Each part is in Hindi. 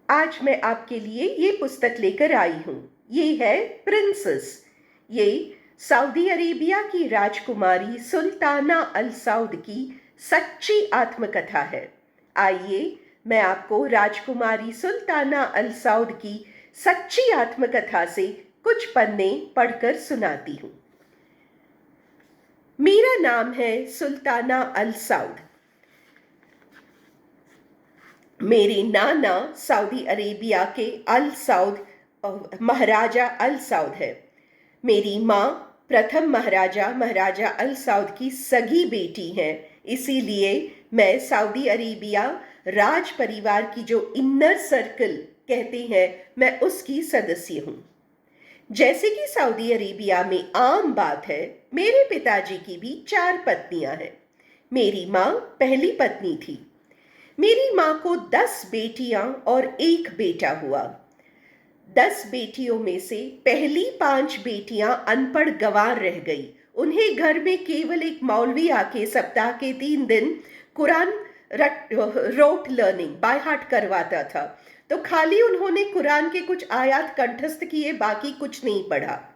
आज मैं आपके लिए ये पुस्तक लेकर आई हूँ। ये है प्रिंसेस। ये सऊदी अरेबिया की राजकुमारी सुल्ताना अल सऊद की सच्ची आत्मकथा है। आइए मैं आपको राजकुमारी सुल्ताना अल सऊद की सच्ची आत्मकथा से कुछ पन्ने पढ़कर सुनाती हूँ। मेरा नाम है सुल्ताना अल सऊद। मेरे नाना सऊदी अरेबिया के अल सऊद महाराजा अल सऊद है। मेरी माँ प्रथम महाराजा अल सऊद की सगी बेटी हैं। इसीलिए मैं सऊदी अरेबिया राज परिवार की जो इनर सर्कल कहते हैं, मैं उसकी सदस्य हूँ। जैसे कि सऊदी अरेबिया में आम बात है, मेरे पिताजी की भी 4 पत्नियां हैं। मेरी माँ पहली पत्नी थी। मेरी माँ को 10 बेटियां और 1 बेटा हुआ। 10 बेटियों में से पहली 5 बेटियां अनपढ़ गंवार रह गई। उन्हें घर में केवल एक मौलवी आके सप्ताह के 3 दिन Quran rote learning by heart करवाता था, तो खाली उन्होंने कुरान के कुछ आयत कंठस्थ किए, बाकी कुछ नहीं पढ़ा।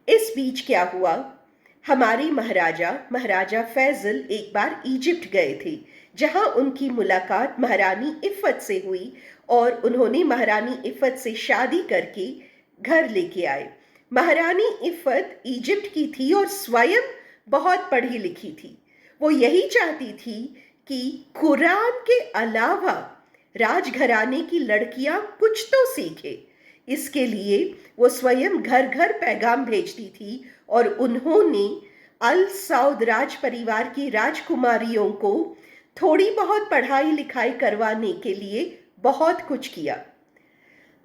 इस बीच क्या हुआ, हमारी महाराजा फैजल एक बार इजिप्ट गए थे, जहां उनकी मुलाकात महारानी इफ़्फ़त से हुई और उन्होंने महारानी इफ़्फ़त से शादी करके घर लेके आए। महारानी इफ़्फ़त इजिप्ट की थी और स्वयं बहुत पढ़ी लिखी थी। वो यही चाहती थी कि कुरान के अलावा राजघराने की लड़कियां कुछ तो सीखे। इसके लिए वो स्वयं घर घर पैगाम भेजती थी और उन्होंने अल सऊद राज परिवार की राजकुमारियों को थोड़ी बहुत पढ़ाई लिखाई करवाने के लिए बहुत कुछ किया।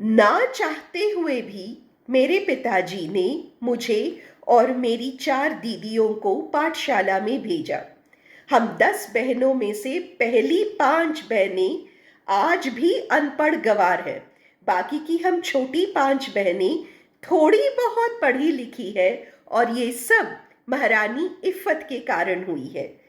ना चाहते हुए भी मेरे पिताजी ने मुझे और मेरी 4 दीदियों को पाठशाला में भेजा। हम 10 बहनों में से पहली 5 बहनें आज भी अनपढ़ गंवार हैं। बाकी की हम छोटी 5 बहनें थोड़ी बहुत पढ़ी लिखी है और ये सब महारानी इफ़्फ़त के कारण हुई है।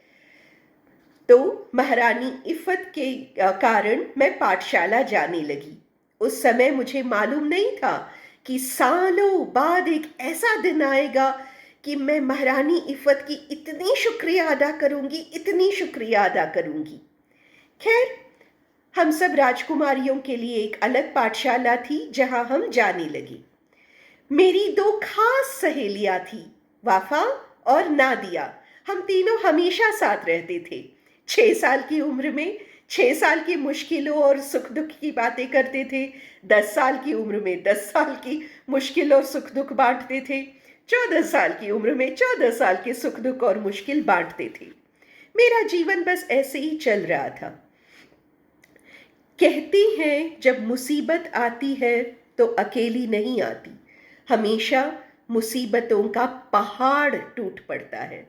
तो महारानी इफ़्फ़त के कारण मैं पाठशाला जाने लगी। उस समय मुझे मालूम नहीं था कि सालों बाद एक ऐसा दिन आएगा कि मैं महारानी इफ़्फ़त की इतनी शुक्रिया अदा करूंगी। खैर, हम सब राजकुमारियों के लिए एक अलग पाठशाला थी जहां हम जाने लगे। मेरी 2 खास सहेलियां थी, वाफा और नादिया। हम तीनों हमेशा साथ रहते थे। 6 साल की उम्र में 6 साल की मुश्किलों और सुख दुख की बातें करते थे। 10 साल की उम्र में 10 साल की मुश्किल और सुख दुख बांटते थे। 14 साल की उम्र में 14 साल के सुख दुख और मुश्किल बांटते थे। मेरा जीवन बस ऐसे ही चल रहा था। कहती हैं, जब मुसीबत आती है तो अकेली नहीं आती, हमेशा मुसीबतों का पहाड़ टूट पड़ता है।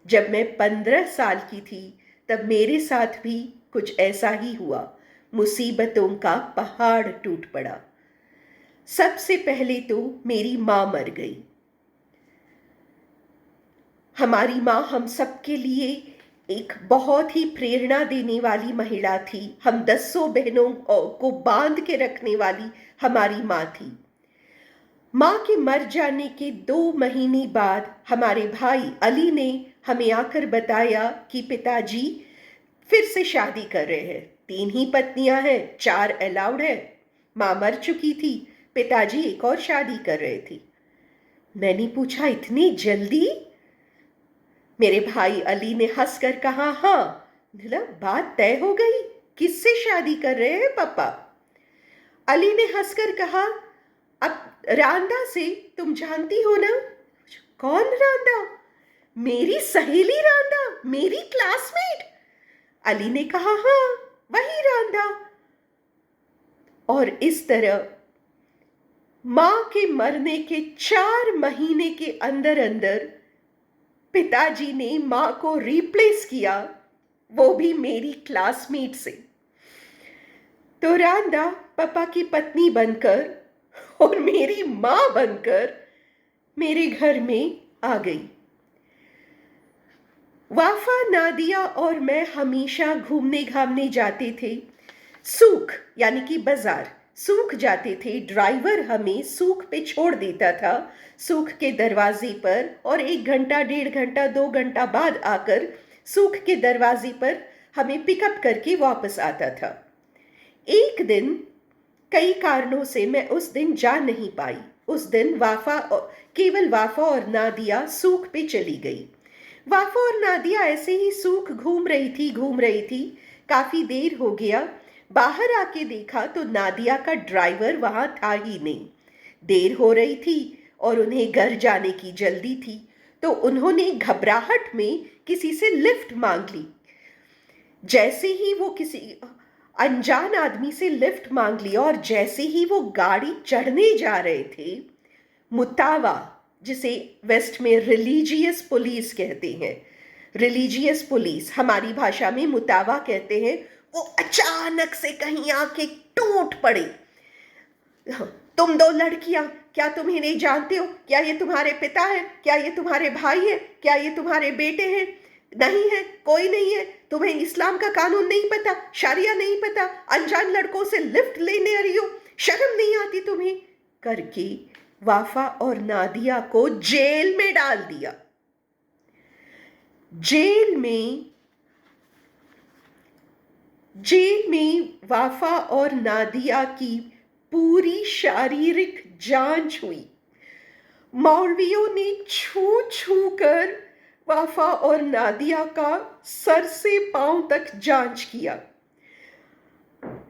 जब मैं 15 साल की थी, तब मेरे साथ भी कुछ ऐसा ही हुआ। मुसीबतों का पहाड़ टूट पड़ा। सबसे पहले तो मेरी माँ मर गई। हमारी माँ हम सबके लिए एक बहुत ही प्रेरणा देने वाली महिला थी। हम 10 बहनों को बांध के रखने वाली हमारी माँ थी। माँ के मर जाने के 2 महीने बाद हमारे भाई अली ने हमें आकर बताया कि पिताजी फिर से शादी कर रहे हैं। 3 ही पत्नियां हैं, 4 अलाउड है। माँ मर चुकी थी, पिताजी एक और शादी कर रहे थे। मैंने पूछा, इतनी जल्दी? मेरे भाई अली ने हंसकर कहा, हाँ। बात तय हो गई? किससे शादी कर रहे हैं पापा? अली ने हंसकर कहा, अब रांदा से, तुम जानती हो ना? कौन रांदा? मेरी सहेली रांदा, मेरी क्लासमेट। अली ने कहा, हाँ वही रांदा। और इस तरह मां के मरने के 4 महीने के अंदर अंदर पिताजी ने मां को रिप्लेस किया, वो भी मेरी क्लासमेट से। तो रांदा पापा की पत्नी बनकर और मेरी मां बनकर मेरे घर में आ गई। वाफा, नादिया और मैं हमेशा घूमने घामने जाते थे। सूख यानी कि बाजार, सूख जाते थे, ड्राइवर हमें सूख पे छोड़ देता था, सूख के दरवाजे पर, और 1 घंटा 1.5 घंटा 2 घंटा बाद आकर सूख के दरवाजे पर हमें पिकअप करके वापस आता था। एक दिन कई कारणों से मैं उस दिन जा नहीं पाई। उस दिन केवल वाफा और नादिया सूख पे चली गई। वाफा और नादिया ऐसे ही सूख घूम रही थी। काफी देर हो गया, बाहर आके देखा तो नादिया का ड्राइवर वहां था ही नहीं। देर हो रही थी और उन्हें घर जाने की जल्दी थी, तो उन्होंने घबराहट में किसी से लिफ्ट मांग ली। जैसे ही वो किसी अनजान आदमी से लिफ्ट मांग लिया और जैसे ही वो गाड़ी चढ़ने जा रहे थे, मुतावा, जिसे वेस्ट में रिलीजियस पुलिस कहते हैं, रिलीजियस पुलिस हमारी भाषा में मुतावा कहते हैं, वो अचानक से कहीं आके टूट पड़े। तुम 2 लड़कियां, क्या तुम इन्हें जानते हो? क्या ये तुम्हारे पिता है? क्या ये तुम्हारे भाई है? क्या ये तुम्हारे बेटे हैं? नहीं है, कोई नहीं है। तुम्हें इस्लाम का कानून नहीं पता, शरिया नहीं पता, अनजान लड़कों से लिफ्ट लेने आ रही हो, शर्म नहीं आती तुम्हें? करके वाफा और नादिया को जेल में डाल दिया। जेल में वाफा और नादिया की पूरी शारीरिक जांच हुई। मौलवियों ने छू छू कर वाफा और नादिया का सर से पांव तक जांच किया।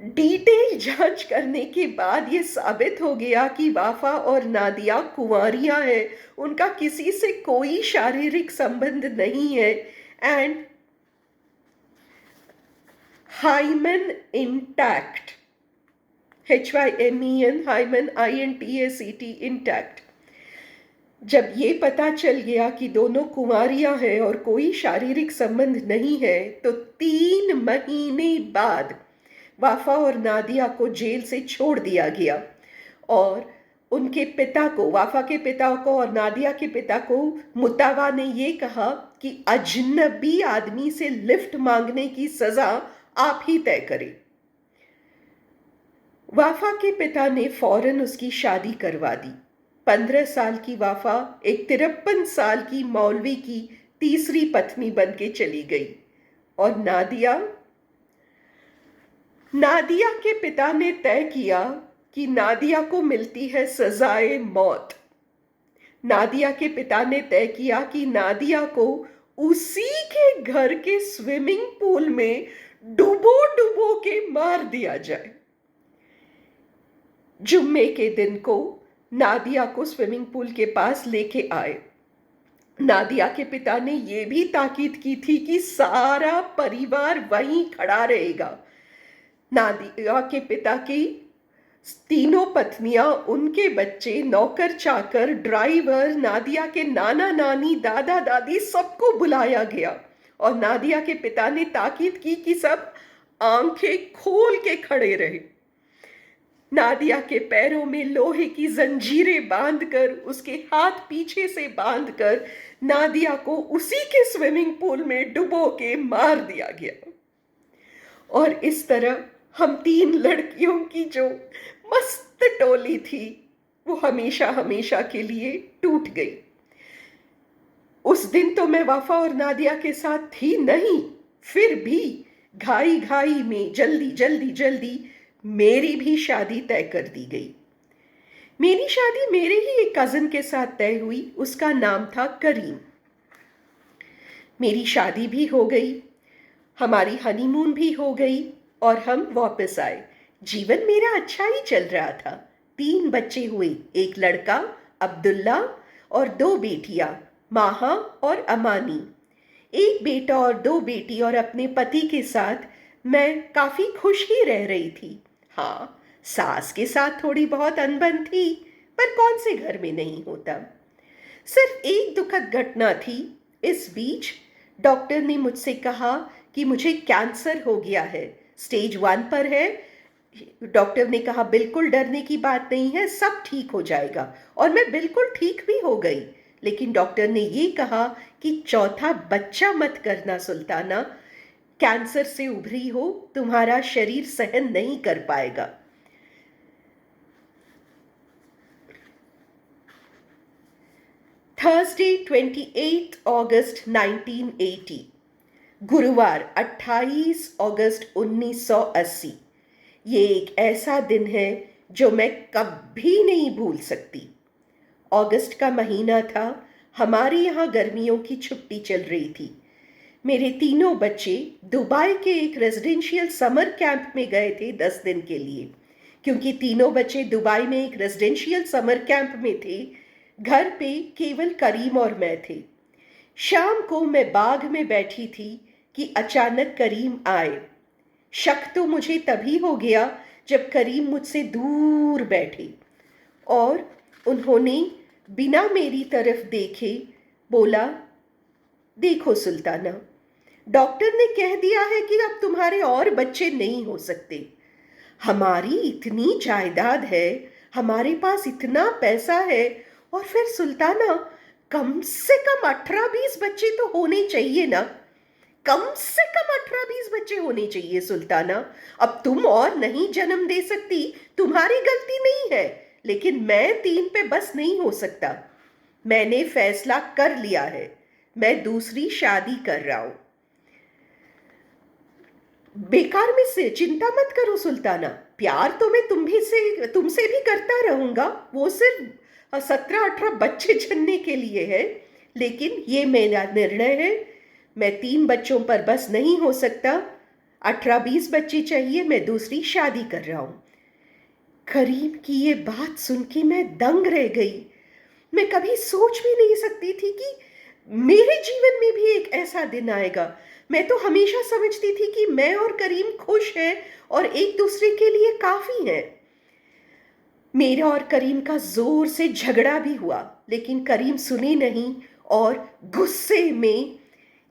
डिटेल जांच करने के बाद यह साबित हो गया कि वाफा और नादिया कुंवारियां हैं, उनका किसी से कोई शारीरिक संबंध नहीं है, and hymen intact, HYMEN hymen INTACT intact. जब ये पता चल गया कि दोनों कुंवारियां हैं और कोई शारीरिक संबंध नहीं है, तो 3 महीने बाद वाफा और नादिया को जेल से छोड़ दिया गया और उनके पिता को, वाफा के पिता को और नादिया के पिता को, मुतावा ने ये कहा कि अजनबी आदमी से लिफ्ट मांगने की सजा आप ही तय करें। वाफा के पिता ने फौरन उसकी शादी करवा दी। 15 साल की वाफा एक 53 साल की मौलवी की तीसरी पत्नी बन के चली गई। और नादिया के पिता ने तय किया कि नादिया को मिलती है सजाए मौत। नादिया के पिता ने तय किया कि नादिया को उसी के घर के स्विमिंग पूल में डुबो डुबो के मार दिया जाए। जुम्मे के दिन को नादिया को स्विमिंग पूल के पास लेके आए। नादिया के पिता ने यह भी ताकीद की थी कि सारा परिवार वहीं खड़ा रहेगा। नादिया के पिता की तीनों पत्नियां, उनके बच्चे, नौकर चाकर, ड्राइवर, नादिया के नाना नानी, दादा दादी, सबको बुलाया गया और नादिया के पिता ने ताकीद की कि सब आंखें खोल के खड़े रहे। नादिया के पैरों में लोहे की जंजीरें बांधकर, उसके हाथ पीछे से बांधकर नादिया को उसी के स्विमिंग पूल में डुबो के मार दिया गया। और इस तरह हम 3 लड़कियों की जो मस्त टोली थी, वो हमेशा हमेशा के लिए टूट गई। उस दिन तो मैं वाफा और नादिया के साथ थी नहीं, फिर भी घाई घाई में जल्दी जल्दी जल्दी मेरी भी शादी तय कर दी गई। मेरी शादी मेरे ही एक कजिन के साथ तय हुई, उसका नाम था करीम। मेरी शादी भी हो गई, हमारी हनीमून भी हो गई और हम वापस आए। जीवन मेरा अच्छा ही चल रहा था। 3 बच्चे हुए, एक लड़का अब्दुल्ला और 2 बेटियां माहा और अमानी। एक बेटा और 2 बेटी, और अपने पति के साथ मैं काफी खुश ही रह रही थी। हाँ, सास के साथ थोड़ी बहुत अनबन थी, पर कौन से घर में नहीं होता। सिर्फ एक दुखद घटना थी। इस बीच डॉक्टर ने मुझसे कहा कि मुझे कैंसर हो गया है, स्टेज 1 पर है। डॉक्टर ने कहा बिल्कुल डरने की बात नहीं है, सब ठीक हो जाएगा। और मैं बिल्कुल ठीक भी हो गई। लेकिन डॉक्टर ने ये कहा कि चौथा बच्चा मत करना सुल्ताना, कैंसर से उभरी हो, तुम्हारा शरीर सहन नहीं कर पाएगा। थर्सडे 28 अगस्त 1980, गुरुवार 28 अगस्त 1980। ये एक ऐसा दिन है जो मैं कभी नहीं भूल सकती। अगस्त का महीना था, हमारे यहाँ गर्मियों की छुट्टी चल रही थी। मेरे तीनों बच्चे दुबई के एक रेजिडेंशियल समर कैंप में गए थे 10 दिन के लिए। क्योंकि तीनों बच्चे दुबई में एक रेजिडेंशियल समर कैंप में थे, घर पे केवल करीम और मैं थे। शाम को मैं बाग में बैठी थी कि अचानक करीम आए। शक तो मुझे तभी हो गया जब करीम मुझसे दूर बैठे और उन्होंने बिना मेरी तरफ देखे बोला, देखो सुल्ताना, डॉक्टर ने कह दिया है कि अब तुम्हारे और बच्चे नहीं हो सकते। हमारी इतनी जायदाद है, हमारे पास इतना पैसा है, और फिर सुल्ताना, कम से कम 18-20 बच्चे तो होने चाहिए ना। कम से कम 18-20 बच्चे होने चाहिए सुल्ताना। अब तुम और नहीं जन्म दे सकती, तुम्हारी गलती नहीं है, लेकिन मैं 3 पे बस नहीं हो सकता। मैंने फैसला कर लिया है, मैं दूसरी शादी कर रहा हूं। बेकार में से चिंता मत करो सुल्ताना, प्यार तो मैं तुमसे भी करता रहूंगा। वो सिर्फ 17-18 बच्चे जनने के लिए है, लेकिन ये मेरा निर्णय है। मैं 3 बच्चों पर बस नहीं हो सकता, 18-20 बच्चे चाहिए, मैं दूसरी शादी कर रहा हूं। करीम की ये बात सुन के मैं दंग रह गई। मैं कभी सोच भी नहीं सकती थी कि मेरे जीवन में भी एक ऐसा दिन आएगा। मैं तो हमेशा समझती थी कि मैं और करीम खुश हैं और एक दूसरे के लिए काफी हैं। मेरा और करीम का जोर से झगड़ा भी हुआ, लेकिन करीम सुने नहीं और गुस्से में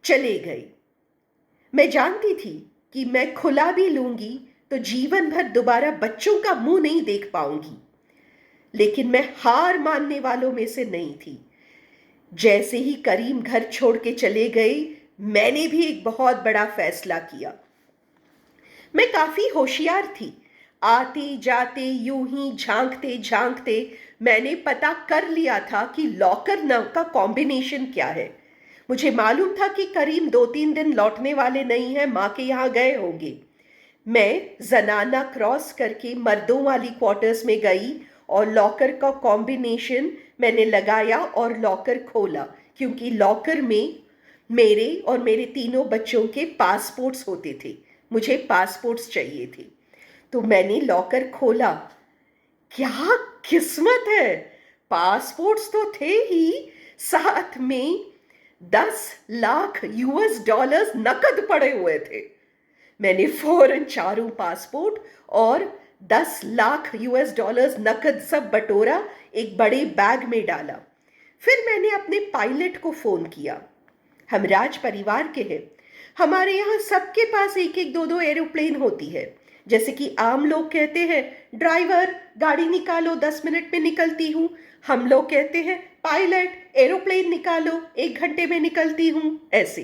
चले गए। मैं जानती थी कि मैं खुला भी लूंगी तो जीवन भर दोबारा बच्चों का मुंह नहीं देख पाऊंगी, लेकिन मैं हार मानने वालों में से नहीं थी। जैसे ही करीम घर छोड़ के चले गए, मैंने भी एक बहुत बड़ा फैसला किया। मैं काफी होशियार थी। आते जाते यूं ही झांकते झांकते मैंने पता कर लिया था कि लॉकर नाम का कॉम्बिनेशन क्या है। मुझे मालूम था कि करीम 2-3 दिन लौटने वाले नहीं हैं, माँ के यहाँ गए होंगे। मैं जनाना क्रॉस करके मर्दों वाली क्वार्टर्स में गई और लॉकर का कॉम्बिनेशन मैंने लगाया और लॉकर खोला, क्योंकि लॉकर में मेरे और मेरे तीनों बच्चों के पासपोर्ट्स होते थे। मुझे पासपोर्ट्स चाहिए थे, तो मैंने लॉकर खोला। क्या किस्मत है, पासपोर्ट्स तो थे ही, साथ में 10 लाख यूएस डॉलर्स नकद पड़े हुए थे। मैंने फौरन चारों पासपोर्ट और 10 लाख यूएस डॉलर्स नकद सब बटोरा, एक बड़े बैग में डाला। फिर मैंने अपने पायलट को फोन किया। हम राज परिवार के हैं, हमारे यहाँ सबके पास एक एक दो दो एरोप्लेन होती है। जैसे कि आम लोग कहते हैं, ड्राइवर गाड़ी निकालो 10 मिनट में निकलती हूँ, हम लोग कहते हैं पायलट एरोप्लेन निकालो 1 घंटे में निकलती हूँ। ऐसे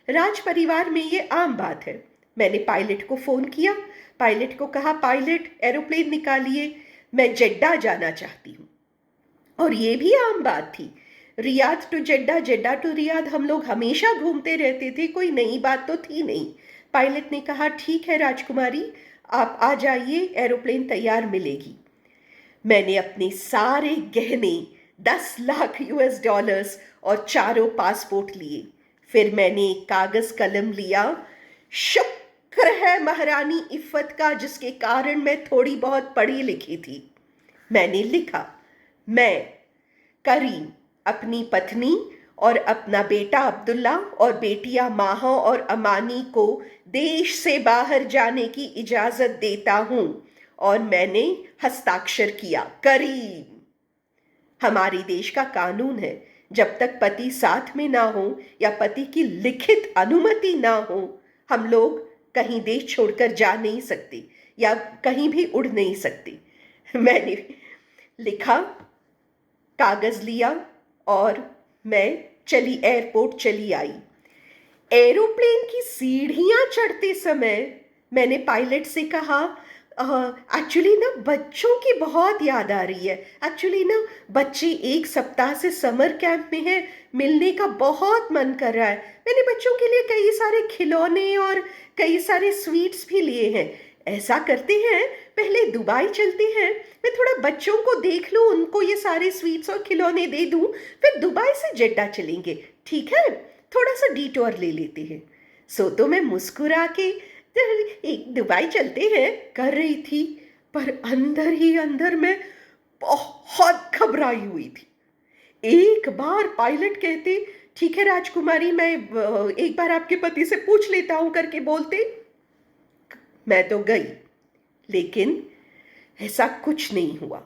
राज परिवार में ये आम बात है। मैंने पायलट को फोन किया, पायलट को कहा, पायलट एरोप्लेन निकालिए, मैं जेड्डा जाना चाहती हूँ। और ये भी आम बात थी, रियाद टू जेड्डा, जेड्डा टू रियाद हम लोग हमेशा घूमते रहते थे, कोई नई बात तो थी नहीं। पायलट ने कहा, ठीक है राजकुमारी, आप आ जाइए, एरोप्लेन तैयार मिलेगी। मैंने अपने सारे गहने 10 लाख यूएस डॉलर्स और चारों पासपोर्ट लिए। फिर मैंने एक कागज कलम लिया। शुक्र है महारानी इफ्फत का, जिसके कारण मैं थोड़ी बहुत पढ़ी लिखी थी। मैंने लिखा, मैं करीम अपनी पत्नी और अपना बेटा अब्दुल्ला और बेटियां माहा और अमानी को देश से बाहर जाने की इजाजत देता हूं। और मैंने हस्ताक्षर किया, करीम। हमारे देश का कानून है, जब तक पति साथ में ना हो या पति की लिखित अनुमति ना हो, हम लोग कहीं देश छोड़कर जा नहीं सकते या कहीं भी उड़ नहीं सकते। मैंने लिखा, कागज लिया और मैं एयरपोर्ट चली आई। एरोप्लेन की सीढ़ियां चढ़ते समय मैंने पायलट से कहा, एक्चुअली ना बच्चों की बहुत याद आ रही है। एक्चुअली ना बच्चे एक सप्ताह से समर कैंप में हैं, मिलने का बहुत मन कर रहा है। मैंने बच्चों के लिए कई सारे खिलौने और कई सारे स्वीट्स भी लिए हैं। ऐसा करते हैं, पहले दुबई चलते हैं, मैं थोड़ा बच्चों को देख लूँ, उनको ये सारे स्वीट्स और खिलौने दे दूँ, फिर दुबई से जेड्डा चलेंगे, ठीक है? थोड़ा सा डिटोर ले लेते हैं। सो तो मैं मुस्कुरा के एक दुबई चलते हैं कर रही थी, पर अंदर ही अंदर मैं बहुत घबराई हुई थी। एक बार पायलट कहते, ठीक है राजकुमारी, मैं एक बार आपके पति से पूछ लेता हूं करके बोलते, मैं तो गई, लेकिन ऐसा कुछ नहीं हुआ।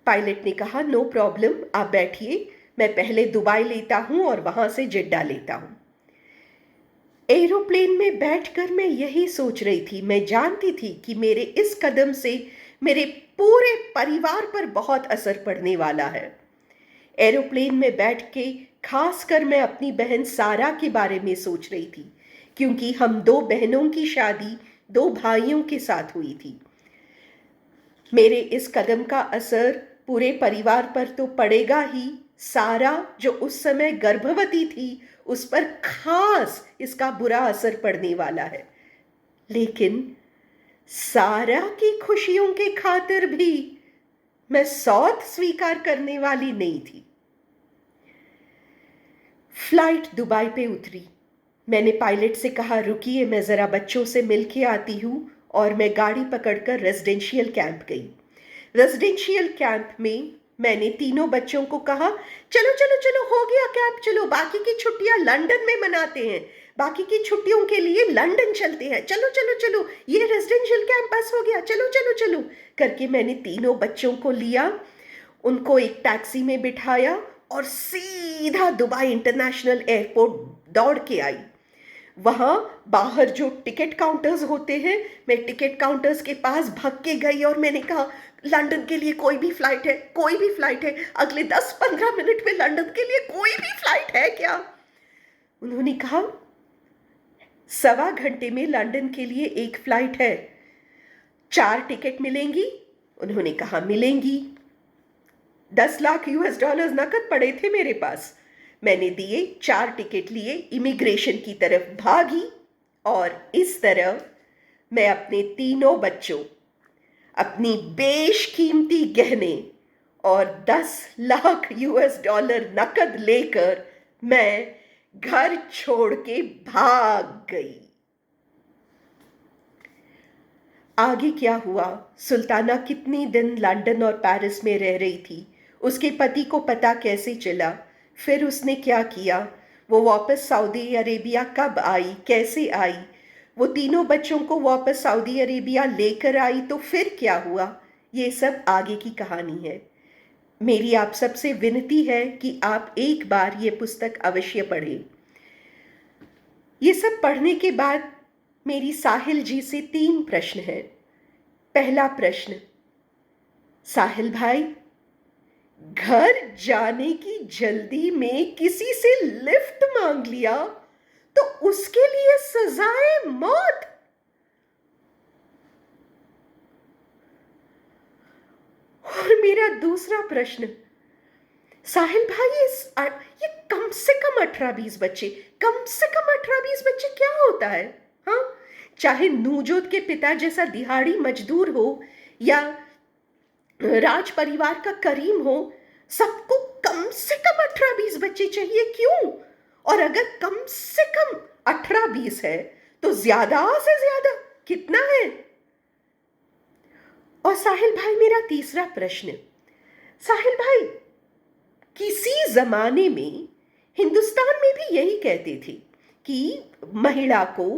पायलट ने कहा, नो प्रॉब्लम, आप बैठिए, मैं पहले दुबई लेता हूं और वहां से जेड्डा लेता हूं। एरोप्लेन में बैठकर मैं यही सोच रही थी। मैं जानती थी कि मेरे इस कदम से मेरे पूरे परिवार पर बहुत असर पड़ने वाला है। एरोप्लेन में बैठ के खासकर मैं अपनी बहन सारा के बारे में सोच रही थी, क्योंकि हम दो बहनों की शादी दो भाइयों के साथ हुई थी। मेरे इस कदम का असर पूरे परिवार पर तो पड़ेगा ही, सारा जो उस समय गर्भवती थी उस पर खास इसका बुरा असर पड़ने वाला है। लेकिन सारा की खुशियों के खातिर भी मैं सौत स्वीकार करने वाली नहीं थी। फ्लाइट दुबई पे उतरी। मैंने पायलट से कहा, रुकिए, मैं ज़रा बच्चों से मिल के आती हूँ, और मैं गाड़ी पकड़कर रेजिडेंशियल कैंप गई। रेजिडेंशियल कैंप में मैंने तीनों बच्चों को कहा, चलो चलो चलो, हो गया कैंप, चलो बाकी की छुट्टियां लंदन में मनाते हैं, बाकी की छुट्टियों के लिए लंदन चलते हैं, चलो चलो चलो, ये रेजिडेंशियल कैंप बस हो गया, चलो चलो चलो करके मैंने तीनों बच्चों को लिया, उनको एक टैक्सी में बिठाया और सीधा दुबई इंटरनेशनल एयरपोर्ट दौड़ के आई। वहाँ बाहर जो टिकट काउंटर्स होते हैं, मैं टिकट काउंटर्स के पास भाग के गई और मैंने कहा, लंदन के लिए कोई भी फ्लाइट है, कोई भी फ्लाइट है, अगले 10-15 मिनट में लंदन के लिए कोई भी फ्लाइट है क्या? उन्होंने कहा, 1.25 घंटे में लंदन के लिए एक फ्लाइट है, 4 टिकट मिलेंगी? उन्होंने कहा, मिलेंगी। 10 लाख US डॉलर्स नकद पड़े थे मेरे पास। मैंने दिए, 4 टिकट लिए, इमिग्रेशन की तरफ भागी, और इस तरह मैं अपने तीनों बच्चों, अपनी बेशकीमती गहने और 10 लाख US डॉलर नकद लेकर मैं घर छोड़ के भाग गई। आगे क्या हुआ? सुल्ताना कितने दिन लंदन और पेरिस में रह रही थी, उसके पति को पता कैसे चला, फिर उसने क्या किया, वो वापस सऊदी अरेबिया कब आई, कैसे आई, वो तीनों बच्चों को वापस सऊदी अरेबिया लेकर आई, तो फिर क्या हुआ, ये सब आगे की कहानी है। मेरी आप सबसे विनती है कि आप एक बार ये पुस्तक अवश्य पढ़ें। ये सब पढ़ने के बाद मेरी साहिल जी से 3 प्रश्न हैं। पहला प्रश्न, साहिल भाई, घर जाने की जल्दी में किसी से लिफ्ट मांग लिया तो उसके लिए सजाए मौत? और मेरा दूसरा प्रश्न, साहिल भाई, ये कम से कम 18-20 बच्चे, कम से कम 18-20 बच्चे क्या होता है? हाँ, चाहे नूजोत के पिता जैसा दिहाड़ी मजदूर हो या राज परिवार का करीम हो, सबको कम से कम 18-20 बच्चे चाहिए, क्यों? और अगर कम से कम 18-20 है तो ज्यादा से ज्यादा कितना है? और साहिल भाई, मेरा तीसरा प्रश्न, साहिल भाई, किसी जमाने में हिंदुस्तान में भी यही कहते थे कि महिला को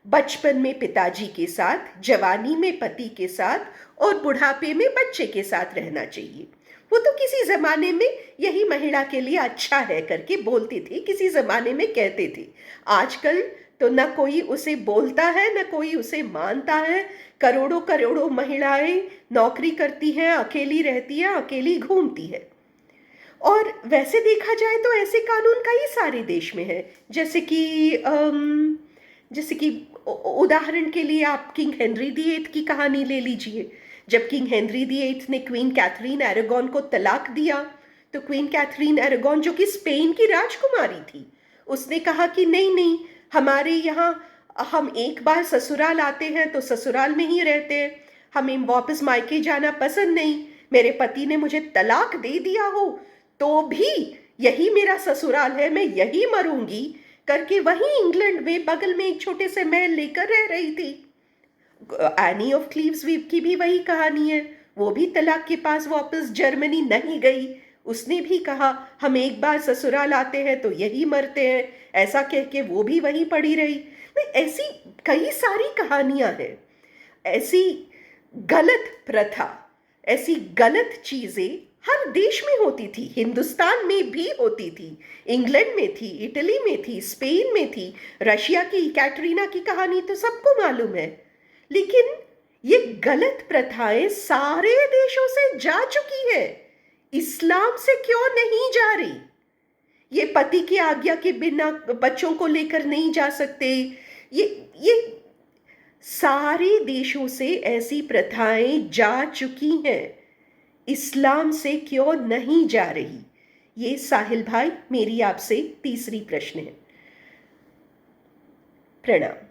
बचपन में पिताजी के साथ, जवानी में पति के साथ और बुढ़ापे में बच्चे के साथ रहना चाहिए। वो तो किसी जमाने में यही महिला के लिए अच्छा है करके बोलते थे, किसी जमाने में कहते थे। आजकल तो न कोई उसे बोलता है, न कोई उसे मानता है। करोड़ों करोड़ों महिलाएं नौकरी करती हैं, अकेली रहती हैं, अकेली घूमती है। और वैसे देखा जाए तो ऐसे कानून कई सारे देश में हैं, जैसे कि उदाहरण के लिए आप किंग हेनरी दी एट की कहानी ले लीजिए। जब किंग हेनरी दी एट ने क्वीन कैथरीन एरागोन को तलाक दिया, तो क्वीन कैथरीन एरागोन जो कि स्पेन की राजकुमारी थी, उसने कहा कि नहीं नहीं, हमारे यहाँ हम एक बार ससुराल आते हैं तो ससुराल में ही रहते हैं, हमें वापस मायके जाना पसंद नहीं। मेरे पति ने मुझे तलाक दे दिया हो तो भी यही मेरा ससुराल है, मैं यही मरूंगी करके वहीं इंग्लैंड में बगल में एक छोटे से महल लेकर रह रही थी। एनी ऑफ क्लीव्सवीव की भी वही कहानी है। वो भी तलाक के पास वापस जर्मनी नहीं गई, उसने भी कहा हम एक बार ससुराल आते हैं तो यही मरते हैं, ऐसा कह के वो भी वहीं पड़ी रही। नहीं, ऐसी कई सारी कहानियां हैं। ऐसी गलत प्रथा, ऐसी गलत चीजें हर देश में होती थी, हिंदुस्तान में भी होती थी, इंग्लैंड में थी, इटली में थी, स्पेन में थी। रशिया की कैटरीना की कहानी तो सबको मालूम है। लेकिन ये गलत प्रथाएं सारे देशों से जा चुकी है, इस्लाम से क्यों नहीं जा रही? ये पति की आज्ञा के बिना बच्चों को लेकर नहीं जा सकते। ये सारे देशों से ऐसी प्रथाएं जा चुकी हैं, इस्लाम से क्यों नहीं जा रही? ये साहिल भाई मेरी आपसे तीसरी प्रश्न है। प्रणाम।